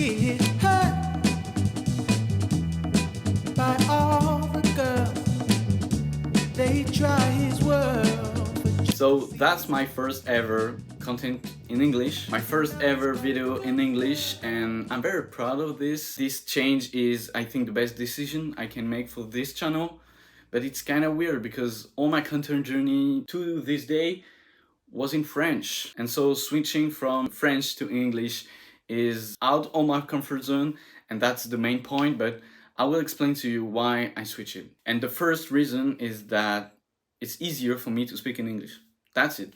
get hurt by all the girls. They try his world. So that's my first ever content in English, my first ever video in English, and I'm very proud of this. This change is, I think, the best decision I can make for this channel. But it's kind of weird because all my content journey to this day was in French. And so switching from French to English is out of my comfort zone, and that's the main point, but I will explain to you why I switch it. And the first reason is that it's easier for me to speak in English. That's it.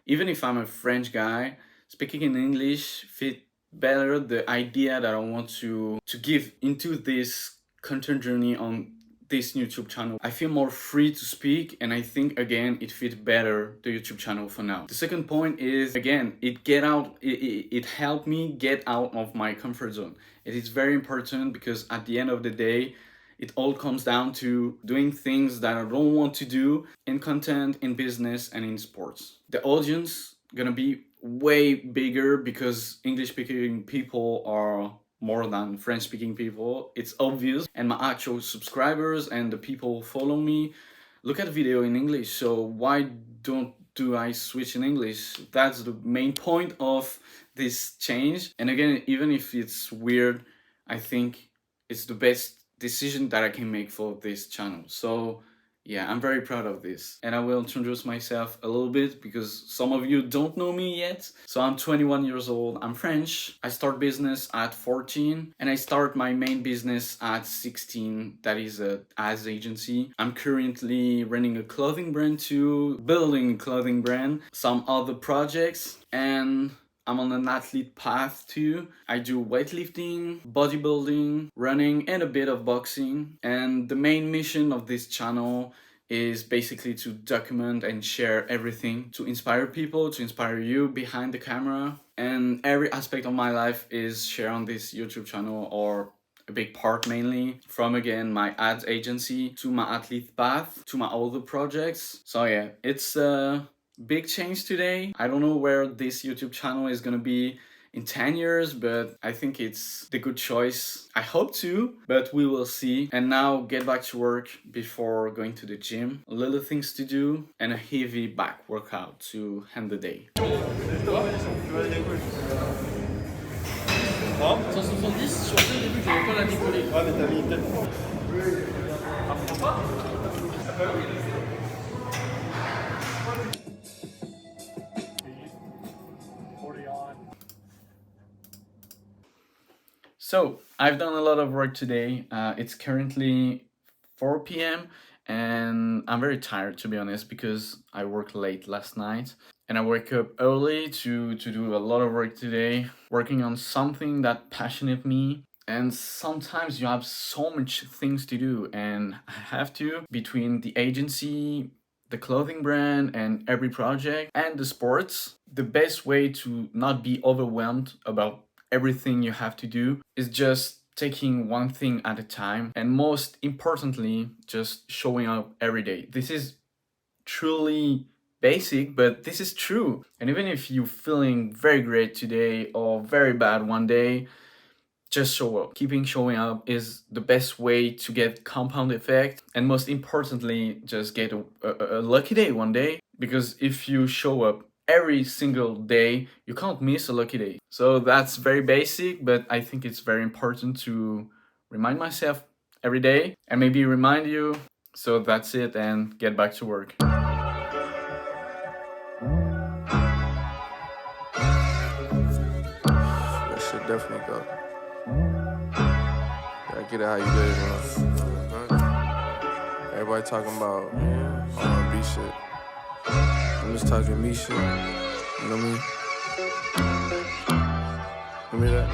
Even if I'm a French guy, speaking in English fit better the idea that I want to give into this content journey on this YouTube channel. I feel more free to speak, and I think again it fits better the YouTube channel for now. The second point is, again, it helped me get out of my comfort zone. It is very important because at the end of the day, it all comes down to doing things that I don't want to do in content, in business, and in sports. The audience gonna be way bigger because English speaking people are more than French speaking people. It's obvious. And my actual subscribers and the people who follow me look at the video in English. So why do I switch in English? That's the main point of this change. And again, even if it's weird, I think it's the best decision that I can make for this channel. So yeah, I'm very proud of this. And I will introduce myself a little bit because some of you don't know me yet. So I'm 21 years old, I'm French. I start business at 14 and I start my main business at 16. That is a ads agency. I'm currently running a clothing brand too, building a clothing brand, some other projects, and I'm on an athlete path too. I do weightlifting, bodybuilding, running, and a bit of boxing. And the main mission of this channel is basically to document and share everything, to inspire people, to inspire you behind the camera. And every aspect of my life is shared on this YouTube channel, or a big part mainly, from again my ads agency to my athlete path to my other projects. So yeah, it's big change today. I don't know where this YouTube channel is gonna be in 10 years, but I think it's the good choice. I hope to, but we will see. And now get back to work before going to the gym. Little things to do and a heavy back workout to end the day. 170 sur ce début, je vais pas la décoller. Ouais, mais t'as mis peut-être. So I've done a lot of work today. It's currently 4 p.m. and I'm very tired, to be honest, because I worked late last night and I woke up early to do a lot of work today, working on something that passionate me. And sometimes you have so much things to do, and I have to, between the agency, the clothing brand, and every project, and the sports. The best way to not be overwhelmed about everything you have to do is just taking one thing at a time, and most importantly, just showing up every day. This is truly basic, but this is true. And even if you're feeling very great today or very bad one day, just show up. Keeping showing up is the best way to get compound effect, and most importantly, just get a lucky day one day, because if you show up every single day, you can't miss a lucky day. So that's very basic, but I think it's very important to remind myself every day and maybe remind you. So that's it, and get back to work. That shit definitely go. Gotta get it how you get it, man. Everybody talking about R&B shit. I'm just talking me shit. You know what I mean? You hear that?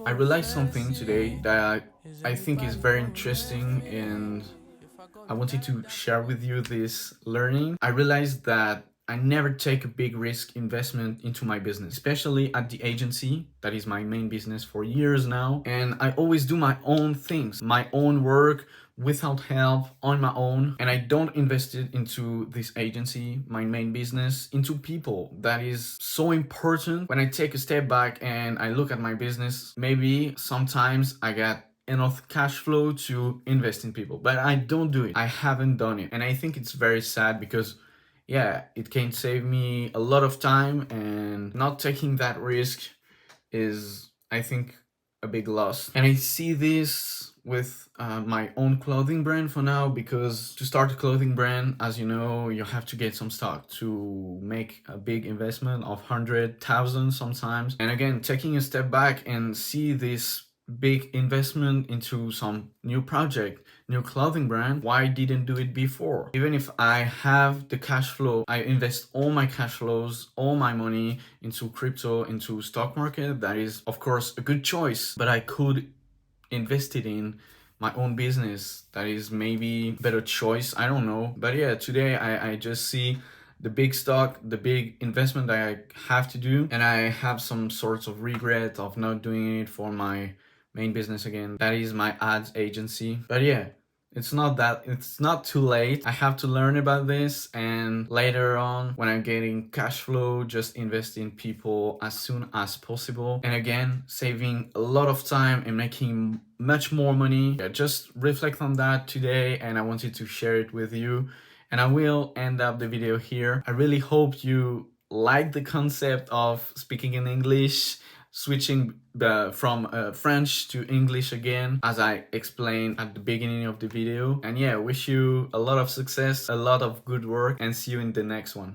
I realized something today that I think is very interesting, and I wanted to share with you this learning. I realized that I never take a big risk investment into my business, especially at the agency. That is my main business for years now. And I always do my own things, my own work, without help on my own, and I don't invest it into this agency, my main business, into people. That is so important. When I take a step back and I look at my business, maybe sometimes I get enough cash flow to invest in people, but I don't do it. I haven't done it, and I think it's very sad because yeah, it can save me a lot of time, and not taking that risk is, I think, a big loss. And I see this with my own clothing brand for now, because to start a clothing brand, as you know, you have to get some stock to make a big investment of 100,000 sometimes. And again, taking a step back and see this big investment into some new project, new clothing brand, why didn't do it before? Even if I have the cash flow, I invest all my cash flows, all my money into crypto, into stock market. That is of course a good choice, but I could invest it in my own business. That is maybe better choice, I don't know. But yeah, today I just see the big stock, the big investment that I have to do, and I have some sorts of regret of not doing it for my main business again. That is my ads agency. But yeah, it's not too late. I have to learn about this, and later on when I'm getting cash flow, just invest in people as soon as possible. And again, saving a lot of time and making much more money. Yeah, just reflect on that today, and I wanted to share it with you. And I will end up the video here. I really hope you like the concept of speaking in English, switching from French to English again, as I explained at the beginning of the video. And yeah, wish you a lot of success, a lot of good work, and see you in the next one.